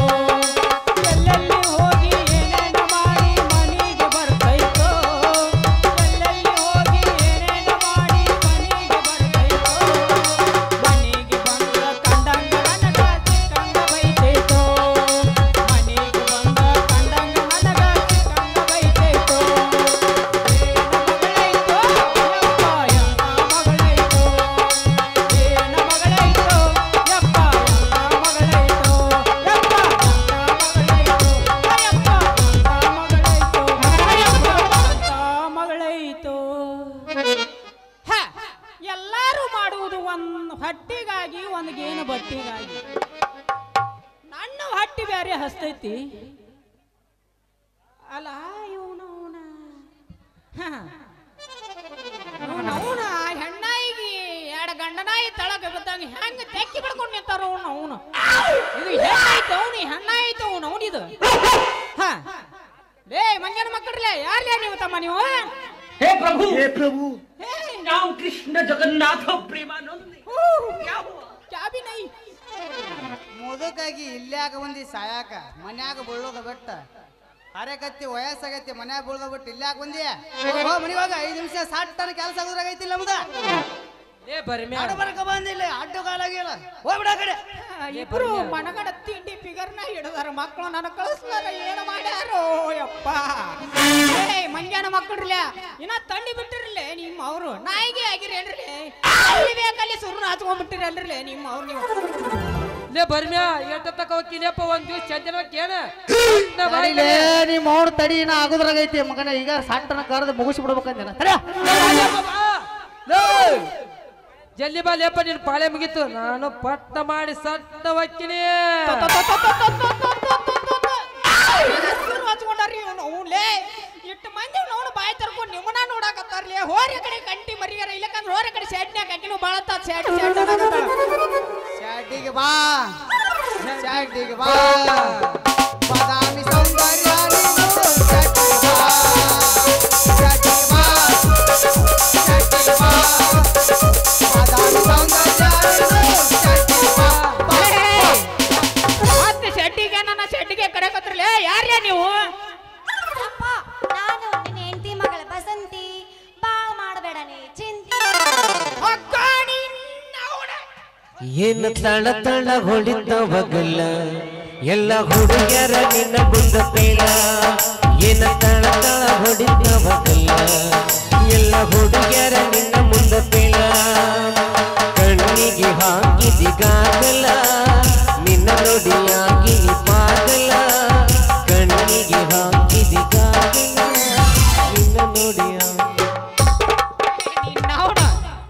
ಎಲ್ಲೆಲ್ಲಿ ಹೋಗಿ ಏನೇನ ಮಾಡಿ ಮನೆಗೆ ಬರ್ತೈತೋ ಎಲ್ಲೆಲ್ಲಿ ಹೋಗಿ ಏನೇನ ಮಾಡಿ ಮನೆಗೆ ಬರ್ತೈತೋ ಮನೆಗೆ ಬಂದ ಕಂಡಂಗ ನನಗ ಚಿಕ್ಕಂಗ ಬೈತೈತೋ ಮನೆಗೆ ಬಂದ ಕಂಡಂಗ ನನಗ ಚಿಕ್ಕಂಗ ಬೈತೈತೋ ಎಲ್ಲಾರು ಮಾಡುವುದು ಒಂದು ಹಟ್ಟಿಗಾಗಿ ಒಂದು ಗೇನು ಬಟ್ಟಿಗಾಗಿ ನನ್ನ ಹಟ್ಟಿ ಬ್ಯಾರೆ ಹಸ್ತೈತಿ ಅಲ್ಲ ಇವನು ಅವನ ಹೆಣ್ಣಾಯಿಗೆ ಎರಡು ಗಂಡನಾಯಿ ತಳಗ ಬಿದ್ದಂಗ ಹೆಂಗ ತೆಕ್ಕಿ ಬಿಡ್ಕೊಂಡು ನಿಂತಾರ ಅವನು ಇದು ಹೆಣ್ಣಾಯ್ತು ಅವನು ಹೆಣ್ಣಾಯ್ತು ಅವನಿದು ಹ ಲೇ ಮಂಜನ ಮಕ್ಕಳ್ರೇ ಯಾರ್ಲೇ ನೀವು ತಮ್ಮ ನೀವು हे प्रभु राम कृष्ण जगन्नाथ प्रेमानंद क्या भी नहीं ಮುದುಕಾಗಿ ಇಲ್ಯಾಕ ಬಂದಿ ಸಾಯಾಕ ಮನ್ಯಾಗ ಬೀಳೋದ ಬಿಟ್ಟ ಅರೆಕತ್ತಿ ವಯಸ್ಸಾಗೈತಿ ಮನ್ಯಾಗ ಬೀಳೋದ ಬಿಟ್ಟು ಇಲ್ಯಾಕ ಬಂದಿ ಮನಿಗೆ ಹೋಗ 5 ನಿಮಿಷ ಸಾಟನ ಕೆಲಸ ಆಗೋದ್ರಾಗೈತಿಲ್ಲ ನಮ್ದ ಏ ಬರ್ಮೆ ಬರ್ಕ ಬಂದಿಲ್ಲ ಅಡ್ಡು ಕಾಲಾಗಿಲ್ಲ ಹೋಗ್ಬಿಡ ಆ ಕಡೆ ಇಬ್ರು ಮನಗಡ ತಿಂಡಿ ಫಿಗರ್ನ ಹಿಡಿದಾರ ಮಕ್ಕಳು ನನ್ನ ಕಳಿಸ್ಲಾರ ಏನು ಮಾಡ್ಯಾರೋ ಯಪ್ಪ ಏ ಮಂಗ್ಯಾನ ಮಕ್ಕಳ್ರಲ್ಲ ಇನ್ನ ತಂಡಿ ಬಿಟ್ಟಿರ್ಲೆ ನಿಮ್ಮ ಅವರು ನಾಯಿಗೆ ಆಗಿರೇನ್ರಿ ಅಲ್ಲಿ ಬೇಕಲ್ಲಿ ಸುರ್ನ ಹಚ್ಕೊಂಡ್ಬಿಟ್ಟಿರಲ್ರಿ ನಿಮ್ಮ ಅವ್ರು ನೀವು ಲೇ ಬರ್ಮ್ಯಾ ಎಷ್ಟ ತಕ ಹೋಗಿಲೇಪ್ಪ ಒಂದ್ ದಿವಸ ಚಂದನ ಕೇಳ ನಿಮ್ಮ ಅವ್ರ ತಡಿ ನಾ ಆಗೋದ್ರಾಗೈತಿ ಮಗನ ಈಗ ಸಾಟನ ಕರೆದು ಮುಗಿಸಿ ಬಿಡ್ಬೇಕಂತ ಜಲ್ದಿ ಬಾ ಲೇಪ ನಿನ್ ಪಾಳೆ ಮುಗಿತು ನಾನು ಪಟ್ಟ ಮಾಡಿ ಸಟ್ಟ ಹೊಕ್ಕಿನಿ ಹಚ್ಕೊಂಡಾರ್ರಿ ಅವ್ನುಲೇ ಇಟ್ಟು ಮಂದಿ ನೋಡು ಬಾಯಿ ತರ್ಕೊಂಡು ನಿಮ್ಮನ್ನ ನೋಡಾಕತ್ತಾರ್ಲಿ ಹೋರಿ ಕಡೆ ಕಂಟಿ ಮರಿಯಾರ ಇಲ್ಲಕಂದ್ರೆ ಹೋರಿ ಕಡೆ ಶೆಡ್ನ್ಯಾಗ ಹಾಕಿನೂ ಬಾಳತ್ತ ಶಾಟಿಗೆ ಬಾ ಶಾಟಿಗೆ ಬಾ ಬಾದಾಮಿ ಸೌಂದರ್ಯ ಶಾಟಿಗೆ ಬಾ ಶಾಟಿಗೆ ಬಾ ಬಾದಾಮಿ ಸೌಂದರ್ಯ ಮತ್ತೆ ಶೆಟ್ಟಿಗೆ ನನ್ನ ಶೆಟ್ಟಿಗೆ ಕರೆಕತ್ರಲೇ ಯಾರ್ಯಾ ನೀವು ಅಪ್ಪ ನಾನು ನಿನ್ನ ಹೆಂಡತಿ ಮಗಳ ಬಸಂತಿ ಬಾಳ್ ಮಾಡಬೇಡ ನೀ ಚಿಂತೆ ಏನ ತಳ ತಳ ಹೊಡಿತ ಬಗಲ ಎಲ್ಲ ಹುಡುಗರ ನಿನ್ನ ಬುದ್ಧ ಪೇಳ ಏನ ತಳ ತಳ ಹೊಡಿತ ಬಗಲ ಎಲ್ಲ ಹುಡುಗರ ನಿನ್ನ ಮುಂದ ಪೇಳ ಕಣ್ಣಿಗೆ ಹಾಕಿದಿಗಾಗಲ ನಿನ್ನ ನುಡಿಯಾಗಿ ಪಾಗಲ ಕಣ್ಣಿಗೆ ಹಾಕಿದಿಗಾಗಲ ನಿನ್ನ ನುಡಿಯ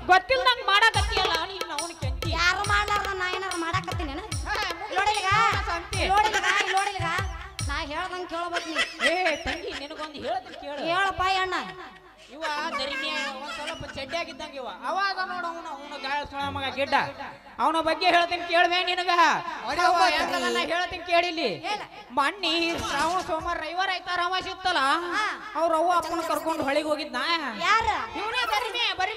ಗೊತ್ತಿಲ್ಲ ನಂಗೆ ಮಾಡಕತ್ತಿಯಲ್ಲ ನೀನು ಅವನು ಕೆಂತಿ ಯಾರು ಮಾಡ್ಲಾರ ನಾ ಏನಾರ ಮಾಡಾಕತ್ತೀನಿ ನೋಡಿಲ್ಗ ನೋಡಿಲ್ಗ ನಾ ಹೇಳ್ದಂಗೆ ಕೇಳಬೇಕು ನೀ ಏ ತಂಗಿ ನಿನಗೊಂದು ಹೇಳ್ತೀನಿ ಕೇಳು ಹೇಳಪ್ಪ ಅಣ್ಣ ಇವ ದರಿಮೆ ಒಂದ್ ಸ್ವಲ್ಪ ಚಡ್ಡಿಯಾಗಿದ್ದಂಗ ಇವ ಅವಾಗ ನೋಡ ಅವನು ಗಾಳ ಸುಳ ಮಗ ಗಿಡ್ಡ ಅವನ ಬಗ್ಗೆ ಹೇಳ್ತೀನಿ ಕೇಳ್ವೆ ನಿನಗ ಹೆಂಗಲ್ಲ ನಾ ಹೇಳ್ತೀನಿ ಕೇಳಿಲ್ಲಿ ಮಣ್ಣಿ ಶ್ರಾವಣ ಸೋಮವಾರ ರವಿವಾರ ಆಯ್ತಾರ ಅಮಾವಾಸ್ಯೆ ಇತ್ತಲ್ಲ ಅವ್ರ ಅವ್ವ ಅಪ್ಪನ ಕರ್ಕೊಂಡು ಹೊಳಿಗೆ ಹೋಗಿದ್ನ ಯಾರ ಇವನೇ ಬರಿಮೆ ಬರ್ರಿ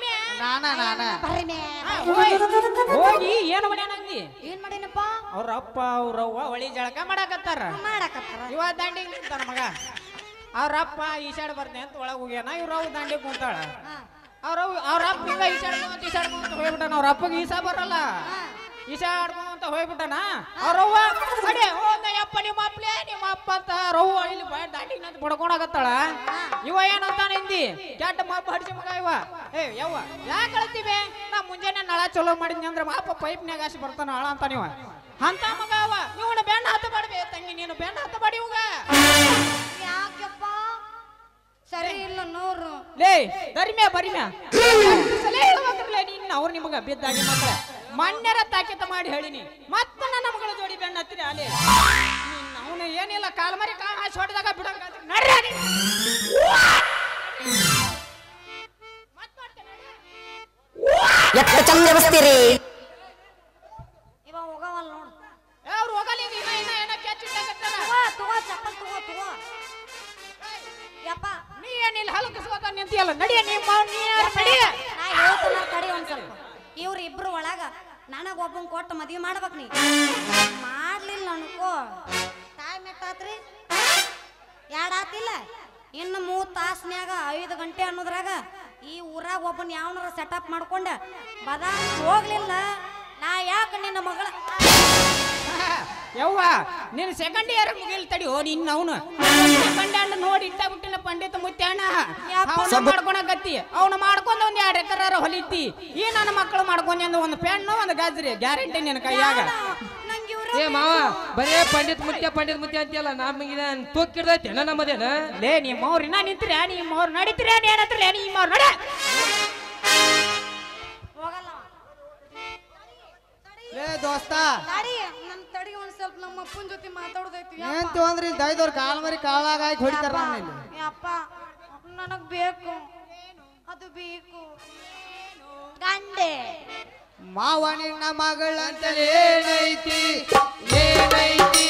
ಹೋಗಿ ಏನು ಮಾಡ್ಯಾನಂದಿ ಏನ್ ಮಾಡೀನಪ್ಪ ಅವ್ರ ಅಪ್ಪ ಅವ್ರ ಅವ್ವ ಹೊಳಿ ಜಳಕ ಮಾಡಾಕತ್ತಾರ ಇವ ದಂಡಿಗೆ ನಿಂತಾನ ಮಗ ಅವ್ರಪ್ಪ ಈಶಾಡ್ ಬರ್ತೀನಿ ಅಂತ ಒಳಗೆ ಹೋಗ್ಯಾನ ಇವ್ರವ್ ದಂಡಿ ಕುಂತಾಳ ಅವ್ರಪ್ಪ ಹಿಂಗ ಈಶಾಡ್ಕೊಂತ ಹೋಗ್ಬಿಟ್ಟಾನ ಅವ್ರ ಅಪ್ಪಗೆ ಈಸಾ ಬರಲ್ಲ ಈಶಾಡ್ಕೊಂತ ಹೋಗ್ಬಿಟ್ಟಾನ ಅವ್ರವ್ವ ಅಡೆ ಹೋಗಯ್ಯಪ್ಪ ನಿಮ್ಮ ಅಪ್ಪ ಅಂತ ರವ್ವ ಇಲ್ಲಿ ದಾಂಡಿಗೆ ನಿಂತು ಬಡ್ಕೊಂಡಾಗತ್ತಾಳ ಇವ ಏನಂತಾನ ಹಿಂದಿ ಕೆಟ್ಟ ಮಪ್ಪ ಹಡಿಸಿ ಮಗ ಇವ ಏ ಯವ್ವ ಯಾಕೆ ಅಳ್ತೀವಿ ನಾ ಮುಂಜಾನೆ ನಳ ಚಲೋ ಮಾಡಿದ್ನಿ ಅಂದ್ರೆ ಮಾಪ ಪೈಪ್ನ್ಯಾಗ ಹಾಸಿ ಬರ್ತಾನ ಹಳ ಅಂತ ನೀವ ಅಂತ ಮಗ ಅವ ಇವನ ಬೆಣ್ಣ ಹತ್ತ ಬಾಡ್ಬೇ ತಂಗಿ ನೀನು ಬೆಣ್ಣ ಹತ್ತ ಬಾಡಿ ಇವಾಗ ಯಾಕಪ್ಪ ಸರಿ ಇಲ್ಲ ನೋರು ಲೇ ದರಿಮ್ಯಾ ಬರಿಮ್ಯಾ ಸಲ ಹೇಳಬೇಕ್ರಲ್ಲ ನೀನು ಅವ್ರು ನಿಮಗ ಬಿದ್ದಾಗಿ ಮಕ್ಕಳ ಮಣ್ಣರ ತಾಕಿತ ಮಾಡಿ ಹೇಳಿನಿ ಮತ್ತ ನನ್ನ ಮಗಳ ಜೋಡಿ ಬೆಣ್ಣ ಹತ್ತಿರಿ ಅಲೆ ಅವನು ಏನಿಲ್ಲ ಕಾಲ್ ಮರಿ ಕಾಲ್ ಹಾಸಿ ಹೊಡೆದಾಗ ಬಿಡಂಗ ನಡ್ರಿ ಚಂದ ಬಸ್ತೀರಿ ಇವ ಹೋಗವಲ್ಲ ನೋಡು ಅವ್ರು ಹೋಗಲ್ಲ ಏನ ಕೆಚ್ಚಿಟ್ಟಾಗತ್ತಾರ ತಗೋ ಚಪ್ಪಲ್ ತಗೋ ಯಪ್ಪ ನೀ ಏನಿಲ್ಲ ಇಲ್ಲಿ ಹಲಕಿಸ್ಕೋತ ನಿಂತಿಯಲ್ಲ ನಡಿಯ ನಿಮ್ಮ ನಡಿಯ ನಾ ಹೇಳ್ತಾನ ತಡಿ ಒಂದ್ ಸ್ವಲ್ಪ ಇವ್ರ ಇಬ್ರು ಒಳಗ ನನಗ ಒಬ್ಬನ್ ಕೊಟ್ಟು ಮದ್ವಿ ಮಾಡ್ಬೇಕ್ ನೀ ಮಾಡ್ಲಿಲ್ಲ ಅನ್ಕೋ ಟೈಮ್ ಎಷ್ಟಾತ್ರಿ 2 ಆತಿಲ್ಲ ಇನ್ನು 3 ತಾಸ್ನ್ಯಾಗ 5 ಗಂಟೆ ಅನ್ನೋದ್ರಾಗ ಈ ಊರಾಗ ಒಬ್ಬನ್ ಯಾವನಾರ ಸೆಟಪ್ ಮಾಡ್ಕೊಂಡ ಬದಾಮ್ ಹೋಗ್ಲಿಲ್ಲ ನಾ ಯಾಕೆ ನಿನ್ನ ಮಗಳ ಯವ್ವ ನೀನು ಸೆಕೆಂಡ್ ಇಯರ್ ಮುಗಿಲ್ ತಡಿ ಓ ನಿನ್ನ ಅವನು ಸೆಕೆಂಡ್ ಹ್ಯಾಂಡ್ ನೋಡಿ ಇಟ್ಟ ಬಿಟ್ಟಿನ ಪಂಡಿತ ಮುತ್ಯಾಣ ಅವನ ಮಾಡ್ಕೊಳಕತ್ತಿ ಅವನು ಮಾಡ್ಕೊಂಡ ಒಂದ್ 2 ಎಕರೆ ಹೊಲಿತಿ ಈ ನನ್ನ ಮಕ್ಕಳು ಮಾಡ್ಕೊಂಡ್ ಒಂದು ಪೆಣ್ಣು ಒಂದು ಗಜ್ರಿ ಗ್ಯಾರಂಟಿ ನಿನ್ನ ಕೈಯಾಗ ಏ ಮಾವ ಬರೇ ಪಂಡಿತ್ ಮುತ್ಯ ಅಂತೀಯಲ್ಲ ನಮಗಿನ ತೂಕಿಡ್ದೈತೆ ನಮ್ಮದೇನ ಲೇ ನಿಮ್ಮವ್ರಿನ ನಿಂತ್ರಿ ನಿಮ್ಮವ್ರು ನಡೀತೀರ ಏನತ್ರ ನಿಮ್ಮವ್ರು ನಡ ಹೋಗಲ್ಲ ಲೇ ದೋಸ್ತ ತಡಿ ನನ್ನ ತಡಿ ಒಂದ್ ಸ್ವಲ್ಪ ನಮ್ಮ ಅಪ್ಪನ ಜೊತೆ ಮಾತಾಡೋದೈತಿ ಏನ್ ಅಂದ್ರೆ ದೈದವ್ರ ಕಾಲ್ ಮರಿ ಕಾಳಾಗ ಹಾಕಿ ಹೊಡಿತಾರ ನಮ್ಮಲ್ಲಿ ಯಪ್ಪ ನನಗ್ ಬೇಕು ಅದು ಬೇಕು ಗಂಡೆ ಮಾವ ನಿನ್ನ ಮಗಳಂತಲೇ ಏನೈತಿ ಏನೈತಿ